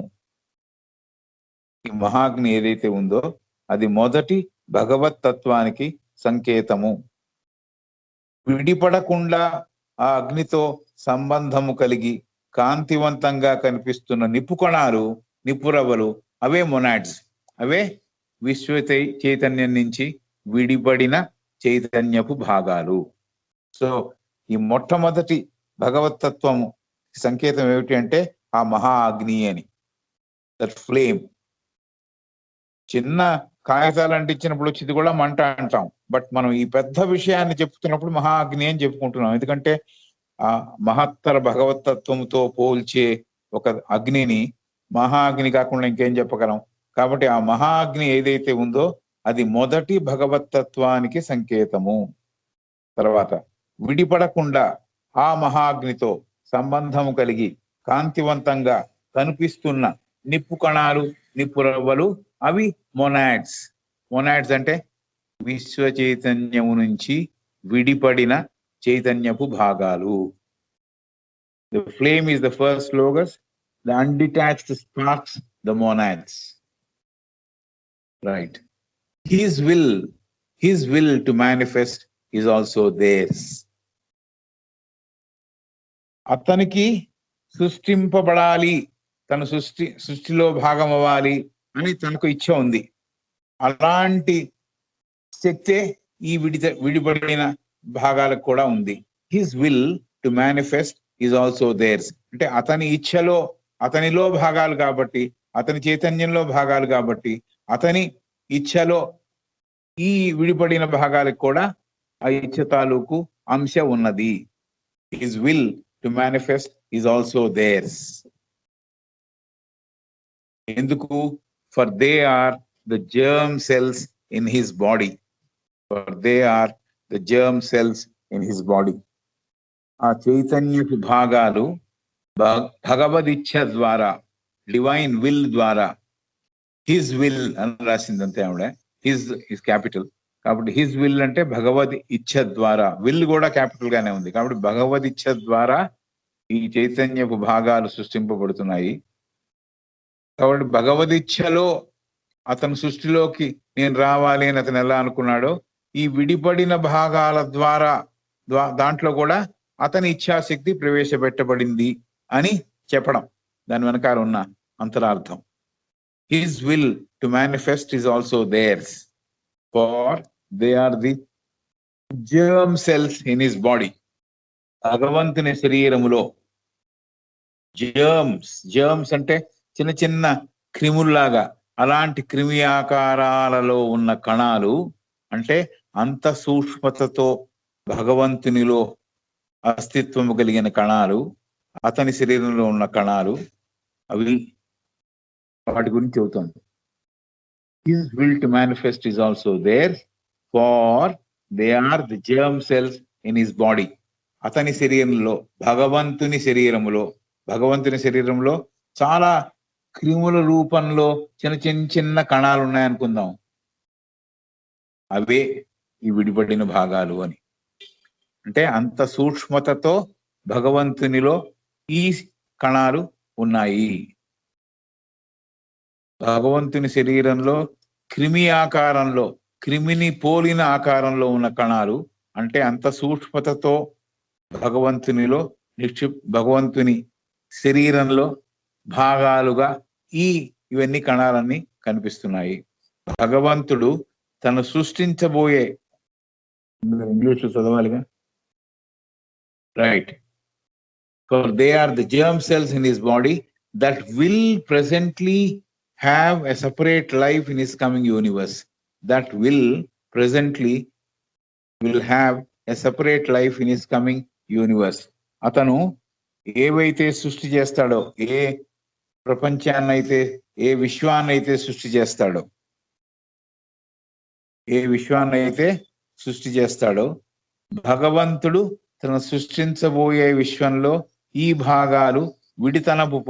ఈ మహాగ్ని ఏదైతే ఉందో అది మొదటి భగవత్ తత్వానికి సంకేతము. విడిపడకుండా ఆ అగ్నితో సంబంధము కలిగి కాంతివంతంగా కనిపిస్తున్న నిప్పు కణాలు, నిప్పు రవ్వలు, అవే మొనాడ్స్. అవే విశ్వ చైతన్యం నుంచి విడిపడిన చైతన్యపు భాగాలు. సో ఈ మొట్టమొదటి భగవతత్వము సంకేతం ఏమిటి అంటే ఆ మహా అగ్ని అని, దట్ ఫ్లేమ్. చిన్న కాగితాలు అంటించినప్పుడు వచ్చేది కూడా మంట అంటాం, బట్ మనం ఈ పెద్ద విషయాన్ని చెప్తున్నప్పుడు మహా అగ్ని అని చెప్పుకుంటున్నాం. ఎందుకంటే ఆ మహత్తర భగవతత్వంతో పోల్చే ఒక అగ్నిని మహా అగ్ని కాకుండా ఇంకేం చెప్పగలం? కాబట్టి ఆ మహా అగ్ని ఏదైతే ఉందో అది మొదటి భగవతత్వానికి సంకేతము. తర్వాత విడిపడకుండా ఆ మహాగ్నితో సంబంధము కలిగి కాంతివంతంగా కనిపిస్తున్న నిప్పు కణాలు, నిప్పు రవ్వలు, అవి మొనాడ్స్. మొనాడ్స్ అంటే విశ్వ చైతన్యము నుంచి విడిపడిన చైతన్యపు భాగాలు. The flame is the first logos, the undetached sparks the monads. Right. His will to manifest is also theirs. అతనికి సృష్టింపబడాలి, తన సృష్టిలో భాగం అవ్వాలి అని తనకు ఇచ్చ ఉంది. అలాంటి శక్తే ఈ విడిపడిన భాగాలకు కూడా ఉంది. His will to manifest is also there's. అంటే అతని ఇచ్ఛలో, అతనిలో భాగాలు కాబట్టి, అతని చైతన్యంలో భాగాలు కాబట్టి, అతని ఇచ్ఛలో ఈ విడిపడిన భాగాలకు కూడా ఆ ఇచ్ఛ తాలూకు అంశ ఉన్నది. His will to manifest is also there's. ఎందుకు? For they are the germ cells in his body. For they are the germ cells in his body. ఆ చైతన్యపు భాగాలు భగవదిచ్ఛ ద్వారా, డివైన్ విల్ ద్వారా, హిజ్ విల్ అని రాసింది అంతే ఆవిడ. హిజ్ క్యాపిటల్ కాబట్టి హిజ్ విల్ అంటే భగవద్ ఇచ్ఛ ద్వారా, విల్ కూడా క్యాపిటల్ గానే ఉంది కాబట్టి భగవద్ ఇచ్ఛ ద్వారా ఈ చైతన్యపు భాగాలు సృష్టింపబడుతున్నాయి. కాబట్టి భగవదిచ్ఛలో అతను సృష్టిలోకి నేను రావాలి అని అతను ఎలా అనుకున్నాడో, ఈ విడిపడిన భాగాల ద్వారా దాంట్లో కూడా అతని ఇచ్ఛాశక్తి ప్రవేశపెట్టబడింది అని చెప్పడం దాని వెనకాల ఉన్న అంతరార్థం. His will to manifest is also theirs, for they are the germ cells in his body. భగవంతుని శరీరములో జర్మ్స్ అంటే చిన్న చిన్న క్రిముల్లాగా, అలాంటి క్రిమి ఆకారాలలో ఉన్న కణాలు, అంటే అంత సూక్ష్మతతో భగవంతునిలో అస్తిత్వం కలిగిన కణాలు, అతని శరీరంలో ఉన్న కణాలు, అవి వాటి గురించి చెబుతోంది. His will to manifest is also there, for they are the germ cells in his body. అతని శరీరంలో, భగవంతుని శరీరంలో చాలా క్రిముల రూపంలో చిన్న కణాలు ఉన్నాయనుకుందాం. అవే ఈ విడిపడిన భాగాలు అని. అంటే అంత సూక్ష్మతతో భగవంతునిలో ఈ కణాలు ఉన్నాయి. భగవంతుని శరీరంలో క్రిమి ఆకారంలో, క్రిమిని పోలిన ఆకారంలో ఉన్న కణాలు, అంటే అంత సూక్ష్మతతో భగవంతునిలో భగవంతుని శరీరంలో భాగాలుగా ఇవన్నీ కణాలన్నీ కనిపిస్తున్నాయి. భగవంతుడు తను సృష్టించబోయే, ఇంగ్లీష్ చదవాలిగా, right, for they are the germ cells in his body that will presently have a separate life in his coming universe. That will presently will have a separate life in his coming universe. అతను ఏవైతే సృష్టి చేస్తాడో, ఏ ప్రపంచాన్నైతే, ఏ విశ్వాన్నైతే సృష్టి చేస్తాడో, భగవంతుడు తను సృష్టించబోయే విశ్వంలో ఈ భాగాలు విడితనము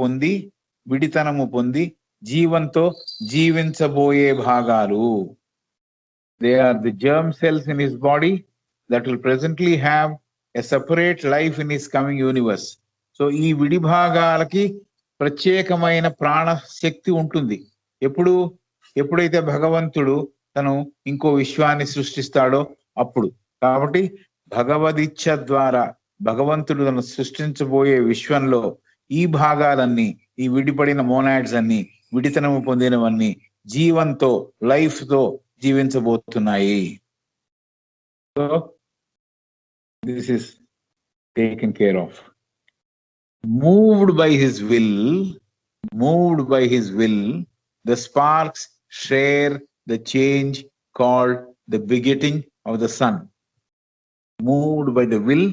పొంది జీవంతో జీవించబోయే భాగాలు. They are the germ cells in his body that will presently have a separate life in his coming universe. So ఈ విడి భాగాలకి ప్రత్యేకమైన ప్రాణశక్తి ఉంటుంది. ఎప్పుడైతే భగవంతుడు తను ఇంకో విశ్వాన్ని సృష్టిస్తాడో అప్పుడు. కాబట్టి భగవదిచ్ఛ ద్వారా భగవంతుడు తను సృష్టించబోయే విశ్వంలో ఈ భాగాలన్నీ, ఈ విడిపడిన మోనాడ్స్ అన్ని, విడితనము పొందినవన్నీ జీవంతో, లైఫ్ తో జీవించబోతున్నాయి. So this is taken care of. Moved by his will, the sparks share the change called the begetting of the sun. Moved by the will,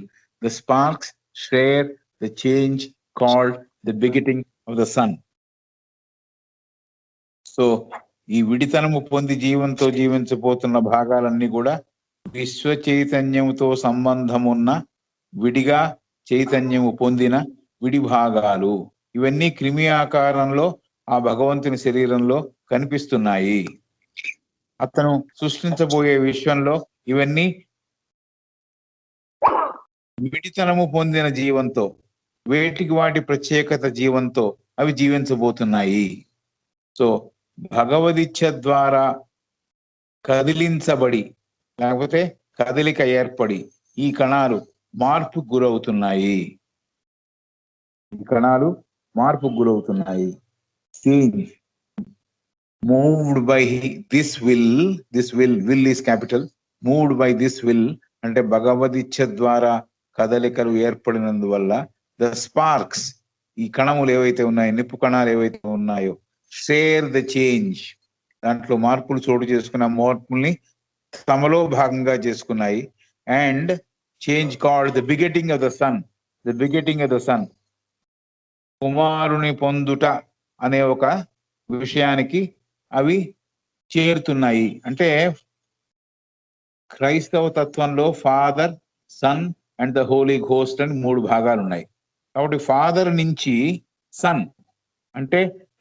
the sparks share the change called the begetting of the sun. So, ఈ విడితనము పొంది జీవంతో జీవించబోతున్న భాగాలన్నీ కూడా విశ్వ చైతన్యముతో సంబంధమున్న, విడిగా చైతన్యము పొందిన విడి భాగాలు. ఇవన్నీ క్రిమి ఆకారంలో ఆ భగవంతుని శరీరంలో కనిపిస్తున్నాయి. అతను సృష్టించబోయే విశ్వంలో ఇవన్నీ విడితనము పొందిన జీవంతో, వాటి ప్రత్యేకత జీవంతో అవి జీవించబోతున్నాయి. సో భగవదిచ్ఛ ద్వారా కదిలించబడి, లేకపోతే కదలిక ఏర్పడి ఈ కణాలు మార్పుకు గురవుతున్నాయి. Change. Moved by this will is capital. Moved by this will అంటే భగవదిచ్ఛ ద్వారా కదలికలు ఏర్పడినందువల్ల ద స్పార్క్స్, ఈ కణములు ఏవైతే ఉన్నాయో, నిప్పు కణాలు ఏవైతే ఉన్నాయో, షేర్ ద చేంజ్, దాంట్లో మార్పులు చోటు చేసుకున్న మార్పుల్ని తమలో భాగంగా చేసుకున్నాయి. And change called the begetting of the Son, కుమారుని పొందుట అనే ఒక విషయానికి అవి చేరుతున్నాయి. అంటే క్రైస్తవ తత్వంలో Father, Son and the Holy Ghost అని 3 భాగాలు ఉన్నాయి. కాబట్టి ఫాదర్ నుంచి సన్ అంటే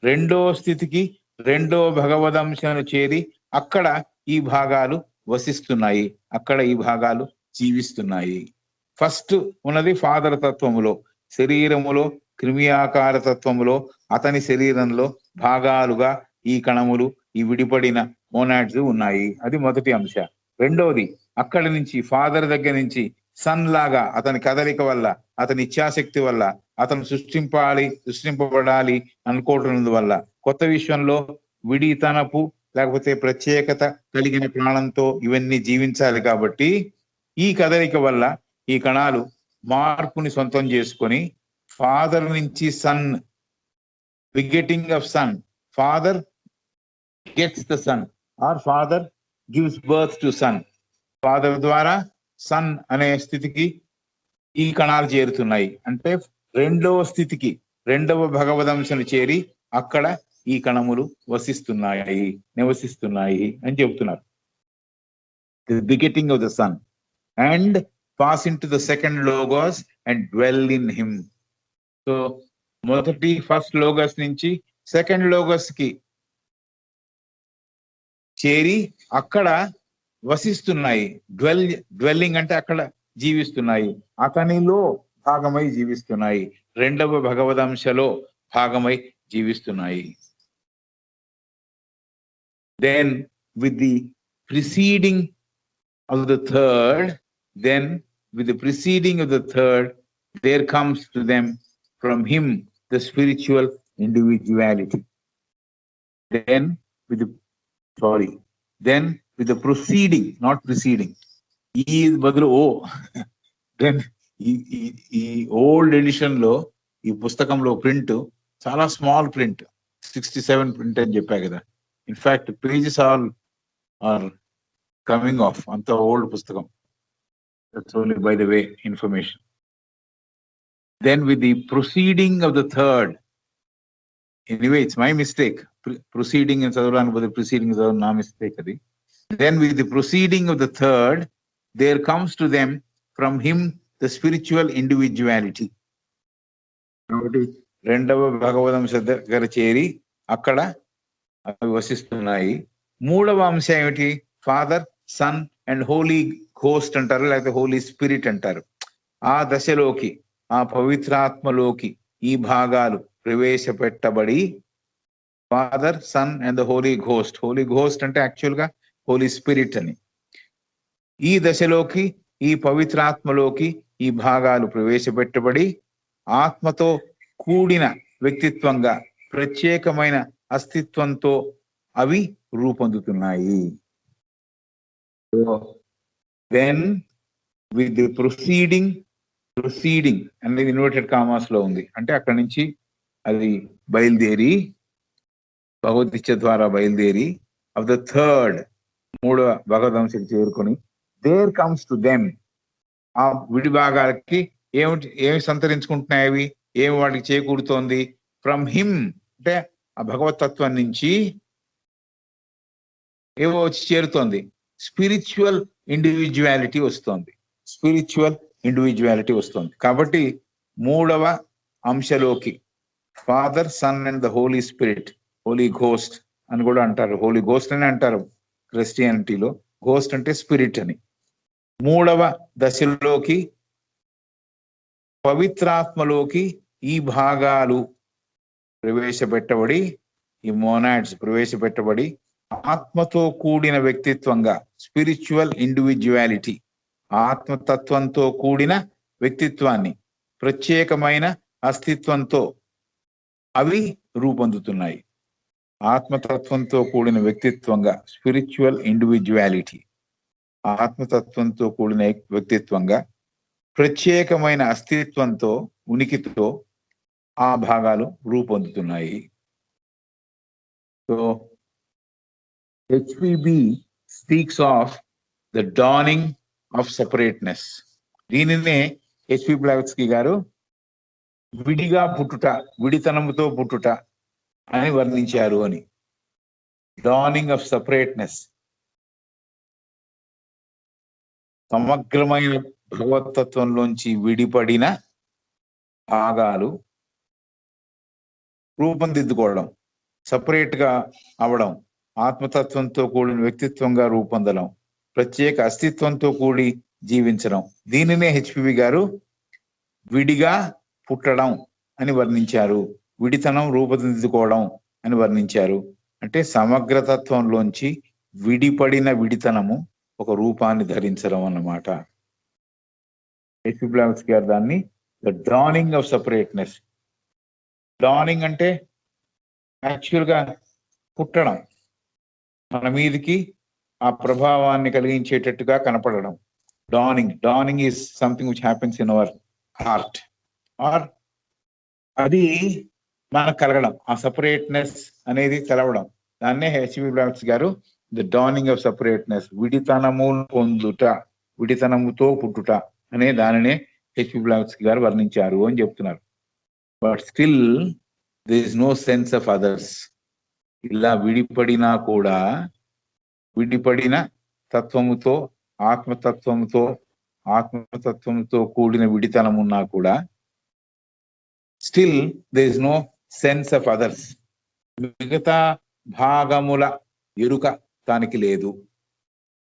రెండో స్థితికి రెండో భగవదంశాన్ని చేరి అక్కడ ఈ భాగాలు వసిస్తున్నాయి, అక్కడ ఈ భాగాలు జీవిస్తున్నాయి. ఫస్ట్ ఉన్నది ఫాదర్ తత్వములో, శరీరములో క్రిమియాకార తత్వములో అతని శరీరంలో భాగాలుగా ఈ కణములు, ఈ విడిపడిన మోనాడ్స్ ఉన్నాయి. అది మొదటి అంశ. రెండవది అక్కడి నుంచి ఫాదర్ దగ్గర నుంచి సన్ లాగా అతని కదలిక వల్ల, అతని ఇచ్ఛాశక్తి వల్ల, అతను సృష్టింపబడాలి అనుకోవటం వల్ల, కొత్త విశ్వంలో విడితనపు లేకపోతే ప్రత్యేకత కలిగిన ప్రాణంతో ఇవన్నీ జీవించాలి. కాబట్టి ఈ కదలిక వల్ల ఈ కణాలు మార్పుని సొంతం చేసుకొని ఫాదర్ నుంచి Son, begetting of Son, Father gets the Son or Father gives birth to Son. Father ద్వారా సన్ అనే స్థితికి ఈ కణాలు చేరుతున్నాయి. అంటే రెండవ స్థితికి రెండవ భగవదంశను చేరి అక్కడ ఈ కణములు వసిస్తున్నాయి, నివసిస్తున్నాయి అని చెబుతున్నారు. The begetting of the Son and pass into the second Logos and dwell in him. So మొదటి ఫస్ట్ లోగస్ నుంచి సెకండ్ లోగస్ కి చేరి అక్కడ వసిస్తున్నాయి. డ్వెల్లింగ్ అంటే అక్కడ జీవిస్తున్నాయి, అతనిలో భాగమై జీవిస్తున్నాయి, రెండవ భగవదంశలో భాగమై జీవిస్తున్నాయి. Then with the preceding of the third, there comes to them from him the spiritual individuality. Then with the proceeding, not preceding. ఈ బదులు ఓ దెన్ ఈ ఓల్డ్ ఎడిషన్ లో ఈ పుస్తకంలో ప్రింట్ చాలా స్మాల్ ప్రింట్, 67 ప్రింట్ అని చెప్పా కదా. In fact pages are coming off, అంత ఓల్డ్ పుస్తకం. That's only by the way information. Then with the proceeding of the third, anyway it's my mistake, proceeding అని చదవడానికి బదులు ప్రొసీడింగ్ చదవడం నా మిస్టేక్ అది. Then with the proceeding of the third, there comes to them from him the spiritual individuality. కాబట్టి రెండవ భగవదంశ దగ్గర చేరి అక్కడ అవి వసిస్తున్నాయి. మూడవ అంశం ఏమిటి? Father, Son and Holy Ghost అంటారు, లేకపోతే హోలీ స్పిరిట్ అంటారు. ఆ దశలోకి, ఆ పవిత్రాత్మలోకి ఈ భాగాలు ప్రవేశపెట్టబడి Father, Son and the Holy Ghost. Holy Ghost అంటే యాక్చువల్ గా హోలీ స్పిరిట్ అని. ఈ దశలోకి, ఈ పవిత్రాత్మలోకి ఈ భాగాలు ప్రవేశపెట్టబడి ఆత్మతో కూడిన వ్యక్తిత్వంగా, ప్రత్యేకమైన అస్తిత్వంతో అవి రూపొందుతున్నాయి. దెన్ విత్ ది ప్రొసీడింగ్ అనేది ఇన్వర్టెడ్ కామాస్ లో ఉంది, అంటే అక్కడి నుంచి అది బయలుదేరి, భగవద్గీత ద్వారా బయలుదేరి ఆఫ్ ద థర్డ్, మూడవ భగవదంశకి చేరుకొని, దేర్ కమ్స్ టు దెమ్, ఆ విడి భాగాలకి ఏమి సంతరించుకుంటున్నాయి, అవి ఏమి వాటికి చేకూరుతోంది? ఫ్రమ్ హిమ్ అంటే ఆ భగవతత్వం నుంచి ఏవో వచ్చి చేరుతోంది, స్పిరిచువల్ ఇండివిజువాలిటీ వస్తోంది. కాబట్టి మూడవ అంశలోకి Father, Son and the Holy Spirit, Holy Ghost అని కూడా అంటారు, హోలీ ఘోస్ట్ అని అంటారు క్రిస్టియానిటీలో. ఘోస్ట్ అంటే స్పిరిట్ అని. మూడవ దశలోకి, పవిత్రాత్మలోకి ఈ భాగాలు ప్రవేశపెట్టబడి, ఈ మోనాడ్స్ ప్రవేశపెట్టబడి ఆత్మతో కూడిన వ్యక్తిత్వంగా, స్పిరిచువల్ ఇండివిజువాలిటీ, ఆత్మతత్వంతో కూడిన వ్యక్తిత్వాన్ని, ప్రత్యేకమైన అస్తిత్వంతో అవి రూపొందుతున్నాయి. ఆత్మతత్వంతో కూడిన వ్యక్తిత్వంగా, స్పిరిచువల్ ఇండివిజువాలిటీ, ఆత్మతత్వంతో కూడిన వ్యక్తిత్వంగా, ప్రత్యేకమైన అస్తిత్వంతో, ఉనికితో ఆ భాగాలు రూపొందుతున్నాయి. So HPB speaks of the dawning of separateness. దీనినే హెచ్పి బ్లావత్స్కీ గారు విడిగా పుట్టుట, విడితనముతో పుట్టుట అని వర్ణించారు అని. డానింగ్ ఆఫ్ సెపరేట్నెస్, సమగ్రమైన భగవతత్వంలోంచి విడిపడిన భాగాలు రూపొందిద్దుకోవడం, సపరేట్ గా అవడం, ఆత్మతత్వంతో కూడిన వ్యక్తిత్వంగా రూపొందడం, ప్రత్యేక అస్తిత్వంతో కూడి జీవించడం, దీనినే హెచ్పివి గారు విడిగా పుట్టడం అని వర్ణించారు. విడితనం రూపుదిద్దుకోవడం అని వర్ణించారు. అంటే సమగ్రతత్వంలోంచి విడిపడిన విడితనము ఒక రూపాన్ని ధరించడం అన్నమాట. హెచ్పి బ్లావత్స్కీ గారు దాన్ని the dawning of separateness. Dawning అంటే యాక్చువల్ గా పుట్టడం, మన మీదికి ఆ ప్రభావాన్ని కలిగించేటట్టుగా కనపడడం. Dawning is something which happens in our heart, or అది మనకు కలగడం, ఆ సపరేట్నెస్ అనేది తెలవడం. దాన్నే హెచ్పి బ్లావత్స్కీ గారు ద డానింగ్ ఆఫ్ సపరేట్నెస్, విడితనము పొందుట, విడితనముతో పుట్టుట అనే దానినే హెచ్పి బ్లావత్స్కీ గారు వర్ణించారు అని చెప్తున్నారు. But still there is no sense of others. ఇలా విడిపడినా కూడా, విడిపడిన తత్వముతో ఆత్మతత్వంతో కూడిన విడితనం ఉన్నా కూడా still there is no sense of others. మిగతా భాగముల ఎరుక దానికి లేదు.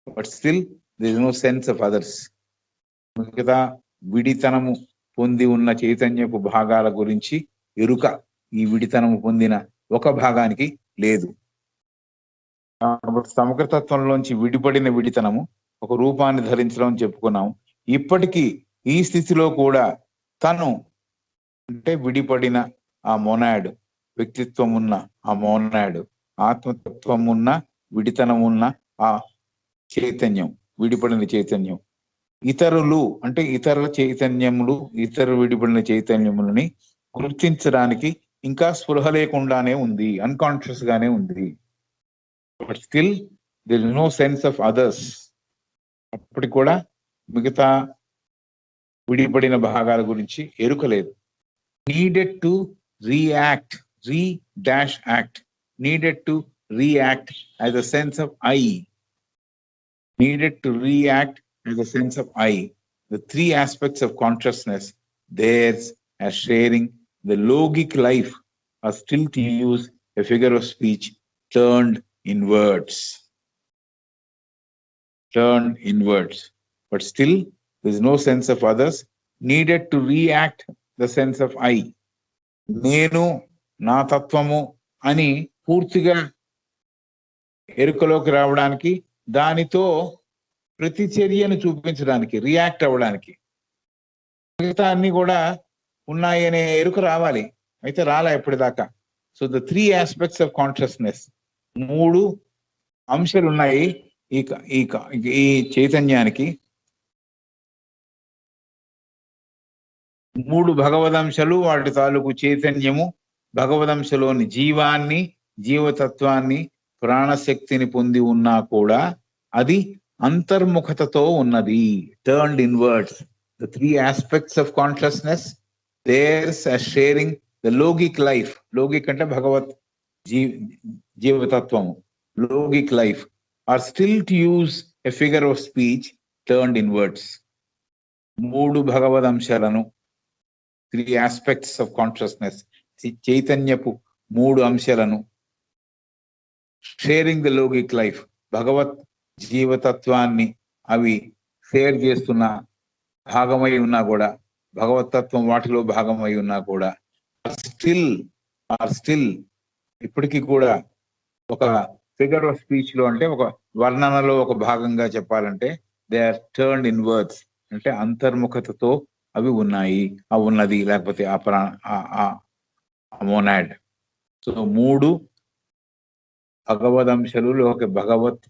But still there is no sense of others. మిగతా విడితనము పొంది ఉన్న చైతన్యపు భాగాల గురించి ఎరుక ఈ విడితనము పొందిన ఒక భాగానికి లేదు. కాబట్టి సమగ్రతత్వంలోంచి విడిపడిన విడితనము ఒక రూపాన్ని ధరించడం చెప్పుకున్నాం. ఇప్పటికీ ఈ స్థితిలో కూడా తను అంటే విడిపడిన ఆ మోనాడ్, వ్యక్తిత్వం ఉన్న ఆ మోనాడ్, ఆత్మతత్వం ఉన్న విడితనం ఉన్న ఆ చైతన్యం, విడిపడిన చైతన్యం, ఇతరులు అంటే ఇతర చైతన్యములు, ఇతర విడిపడిన చైతన్యములని గుర్తించడానికి ఇంకా స్పృహ లేకుండానే ఉంది, అన్కాన్షియస్ గానే ఉంది. But still there is no sense of others. అప్పటికి కూడా మిగతా విడిపడిన భాగాల గురించి ఎరుక లేదు. needed to react as a sense of I. The three aspects of consciousness, theirs as sharing the logic life, are still to use a figure of speech turned inwards. But still there is no sense of others. Needed to react the sense of I. నేను నా తత్వము అని పూర్తిగా ఎరుకలోకి రావడానికి, దానితో ప్రతిచర్యను చూపించడానికి, react అవ్వడానికి, మిగతా అన్ని కూడా ఉన్నాయి అనే ఎరుక రావాలి. అయితే రాలా ఇప్పటిదాకా. So the 3 aspects of consciousness, 3 అంశాలు ఉన్నాయి ఈ చైతన్యానికి. 3 భగవదంశలు, వాటి తాలూకు చైతన్యము, భగవదంశలోని జీవాన్ని, జీవతత్వాన్ని, ప్రాణశక్తిని పొంది ఉన్నా కూడా అది అంతర్ముఖతతో ఉన్నది, turned inwards. The 3 aspects of consciousness, theirs as sharing the logic life. Logic అంటే భగవత్ జీవతత్వము, logic life, are still to use a figure of speech turned inwards. 3 భగవదంశాలను, 3 aspects of consciousness, చైతన్యపు 3 అంశాలను, షేరింగ్ ద లోగిక్ లైఫ్, భగవత్ జీవతత్వాన్ని అవి share చేస్తున్న భాగమై ఉన్నా కూడా, భగవతత్వం వాటిలో భాగమై ఉన్నా కూడా స్టిల్ ఇప్పటికీ కూడా ఒక ఫిగర్ ఆఫ్ స్పీచ్ లో, అంటే ఒక వర్ణనలో ఒక భాగంగా చెప్పాలంటే, దే ఆర్ టర్న్డ్ ఇన్వర్డ్స్, అంటే అంతర్ముఖతతో అవి ఉన్నాయి, ఆ ఉన్నది, లేకపోతే ఆ మోనాడ్. సో 3 భగవదంశలు, ఒక భగవత్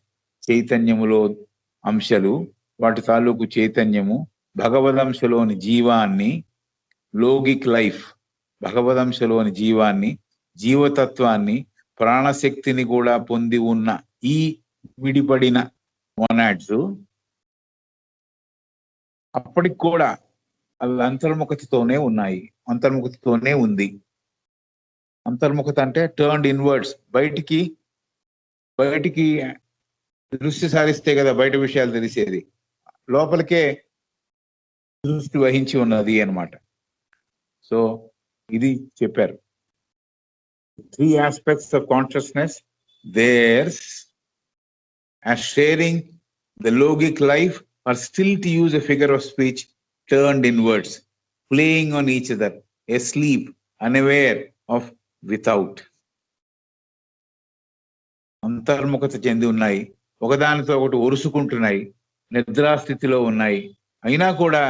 చైతన్యములో అంశలు, వాటి తాలూకు చైతన్యము, భగవదంశలోని జీవాన్ని, లోగిక్ లైఫ్, భగవదంశలోని జీవాన్ని, జీవతత్వాన్ని, ప్రాణశక్తిని కూడా పొంది ఉన్న ఈ విడిపడిన మోనాడ్స్ అప్పటికి కూడా అవి అంతర్ముఖతతోనే ఉన్నాయి, అంతర్ముఖతతోనే ఉంది. అంతర్ముఖత అంటే టర్న్డ్ ఇన్వర్డ్స్, బయటికి దృష్టి సారిస్తే కదా బయట విషయాలు తెలిసేది. లోపలికే దృష్టి వహించి ఉన్నది అన్నమాట. సో ఇది చెప్పారు. 3 aspects of consciousness, theirs as sharing the logic life, or still, to use a figure of speech, turned inwards, playing on each other, asleep, unaware of without. అంతర్ముఖత చెంది ఉన్నాయి, ఒకదానితో ఒకటి ఒరుసుకుంటున్నాయి, నిద్రాస్థితిలో ఉన్నాయి, అయినా కూడా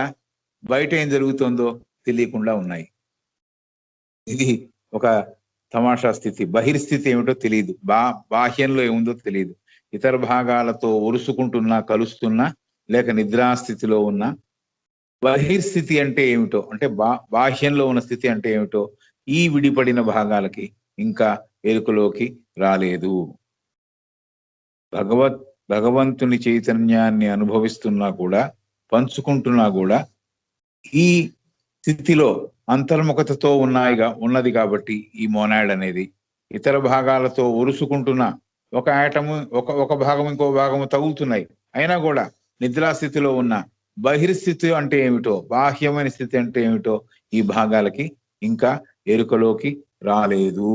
బయట ఏం జరుగుతుందో తెలియకుండా ఉన్నాయి. ఇది ఒక తమాషా స్థితి. బహిర్స్థితి ఏమిటో తెలియదు, బాహ్యంలో ఏముందో తెలియదు. ఇతర భాగాలతో ఒరుసుకుంటున్నా, కలుస్తున్నా, లేక నిద్రాస్థితిలో ఉన్నా. బహిర్స్థితి అంటే ఏమిటో, అంటే బాహ్యంలో ఉన్న స్థితి అంటే ఏమిటో ఈ విడిపడిన భాగాలకి ఇంకా ఎరుకలోకి రాలేదు. భగవంతుని చైతన్యాన్ని అనుభవిస్తున్నా కూడా, పంచుకుంటున్నా కూడా ఈ స్థితిలో అంతర్ముఖతతో ఉన్నది కాబట్టి ఈ మోనాడ్ అనేది ఇతర భాగాలతో ఒరుసుకుంటున్న ఒక ఆటము, ఒక భాగం ఇంకో భాగము తగులుతున్నాయి, అయినా కూడా నిద్రాస్థితిలో ఉన్న బహిర్స్థితి అంటే ఏమిటో, బాహ్యమైన స్థితి అంటే ఏమిటో ఈ భాగాలకి ఇంకా ఎరుకలోకి రాలేదు.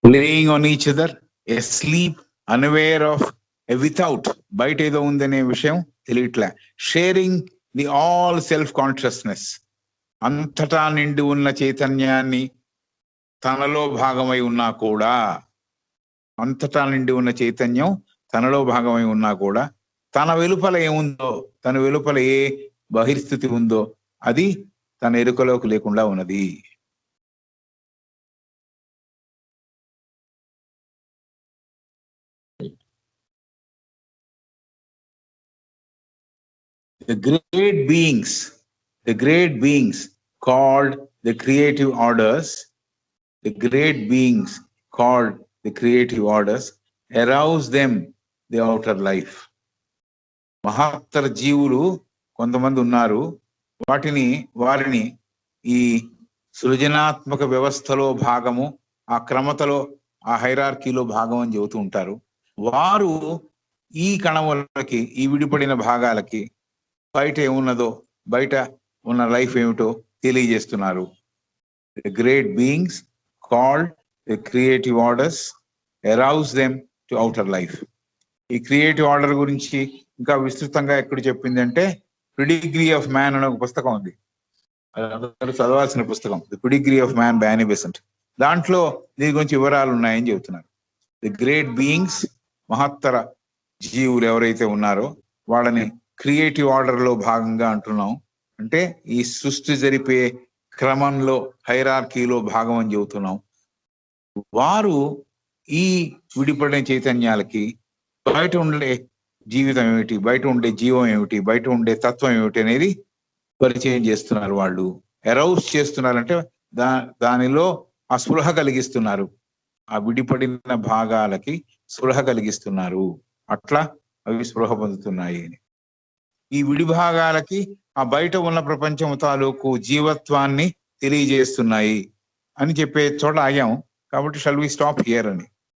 Playing on each other, asleep, unaware of a without, బయట ఏదో ఉందనే విషయం తెలియట్లే. Sharing the all self consciousness, అంతటా నిండి ఉన్న చైతన్యాన్ని తనలో భాగమై ఉన్నా కూడా, అంతటా నిండి ఉన్న చైతన్యం తనలో భాగమై ఉన్నా కూడా తన వెలుపల ఏముందో, తన వెలుపల ఏ బహిర్స్థితి ఉందో అది తన ఎరుకలోకి లేకుండా ఉన్నది. The great beings called the creative orders, arouse them the outer life. మహత్తర జీవులు కొంతమంది ఉన్నారు, వారిని ఈ సృజనాత్మక వ్యవస్థలో భాగము, ఆ క్రమతలో, ఆ హైరార్కీలో భాగం అని చెబుతూ ఉంటారు. వారు ఈ కణములకి, ఈ విడిపడిన భాగాలకి బయట ఏమున్నదో, బయట ఉన్న లైఫ్ ఏమిటో తెలియజేస్తున్నారు. The great beings called the creative orders arouse them to outer life. ఈ క్రియేటివ్ ఆర్డర్ గురించి ఇంకా విస్తృతంగా ఎక్కడ చెప్పింది అంటే పిడిగ్రీ ఆఫ్ మ్యాన్ అనే ఒక పుస్తకం ఉంది, అందరూ చదవాల్సిన పుస్తకం, the pedigree of man by Annie Besant. దాంట్లో దీని గురించి వివరాలు ఉన్నాయని చెబుతున్నారు. ది గ్రేట్ బీయింగ్స్, మహత్తర జీవులు ఎవరైతే ఉన్నారో వాళ్ళని క్రియేటివ్ ఆర్డర్ లో భాగంగా అంటున్నాం. అంటే ఈ సృష్టి జరిపే క్రమంలో, హైరార్కీలో భాగం అని చెబుతున్నాం. వారు ఈ విడిపడిన చైతన్యాలకి బయట ఉండే జీవితం ఏమిటి, బయట ఉండే జీవం ఏమిటి, బయట ఉండే తత్వం ఏమిటి అనేది పరిచయం చేస్తున్నారు. వాళ్ళు అరౌస్ చేస్తున్నారంటే దానిలో ఆ స్పృహ కలిగిస్తున్నారు, ఆ విడిపడిన భాగాలకి స్పృహ కలిగిస్తున్నారు. అట్లా అవి స్పృహ పొందుతున్నాయి. ఈ విడి భాగాలకి ఆ బయట ఉన్న ప్రపంచం తాలూకు జీవత్వాన్ని తెలియజేస్తున్నాయి అని చెప్పే చోట ఆగాం. కాబట్టి షల్ వి స్టాప్ హియర్ అని.